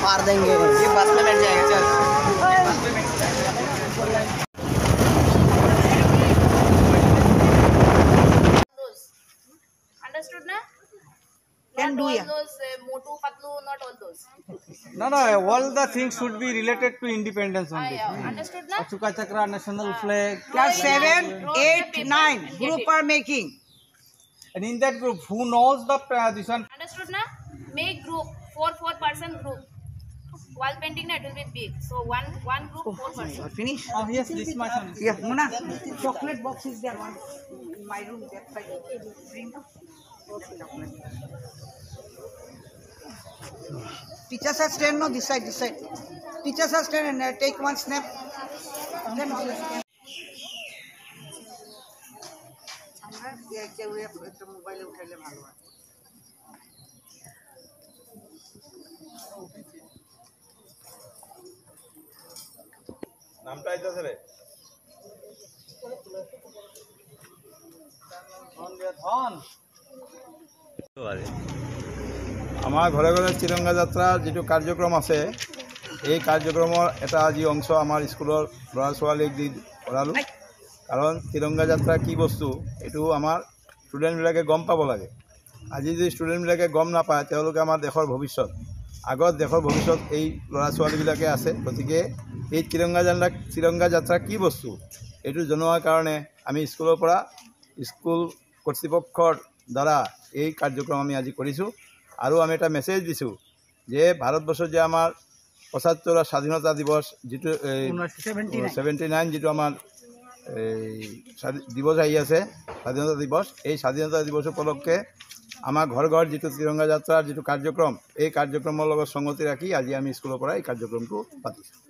मार देंगे ये बस में बैठ जाएगा चल understood na Can do, all yeah. those motu patlu not all those No, all the things should be related to independence only. yeah understood na Ashoka Chakra, national flag. Class 7, 8, 9 group are making. And in that group, who knows the this one? understood na make group 4 person group wall painting na it will be big so one group 4 person Finish. Oh yes, this much only. Yeah, Mona. Chocolate box is there one in my room. That side. Bring up. Chocolate. Teachers are stand no this side. Teachers are stand and take one snap. Then all scan. একটা মোবাইলে উঠাইলে ভালো হয় নামটা আইতাছে রে আমাৰ ঘৰে ঘৰে তিৰংগা যাত্ৰাৰ যিটো কাৰ্যক্ৰম আছে এই কাৰ্যক্ৰমৰ এটা আজি অংশ আমাৰ স্কুলৰ ল'ৰা ছোৱালীক দি কৰালোঁ কাৰণ তিৰংগা যাত্ৰা কি বস্তু এইটো আমাৰ ষ্টুডেণ্টবিলাকে গম পাব লাগে আজি যদি ষ্টুডেণ্টবিলাকে গম নাপায় তেওঁলোকে আমাৰ দেশৰ ভৱিষ্যত আগত দেশৰ ভৱিষ্যত এই ল'ৰা ছোৱালীবিলাকে আছে গতিকে এই তিৰংগা যাত্ৰা কি বস্তু এইটো জনোৱাৰ কাৰণে আমি স্কুলৰ পৰা স্কুল কৰ্তৃপক্ষৰ দ্বাৰা এই কাৰ্যক্ৰম আমি আজি কৰিছোঁ আৰু আমি এটা মেছেজ দিছোঁ যে ভাৰতবৰ্ষৰ যে আমাৰ ৭৫ স্বাধীনতা দিৱস যিটো 79 যিটো আমাৰ দিৱস আহি আছে স্বাধীনতা দিৱস এই স্বাধীনতা দিৱস উপলক্ষে আমাৰ ঘৰ ঘৰ যিটো তিৰংগা যাত্ৰাৰ যিটো কাৰ্যক্ৰম এই কাৰ্যক্ৰমৰ লগত সংগতি ৰাখি আজি আমি স্কুলৰ পৰা এই কাৰ্যক্ৰমটো পাতিছোঁ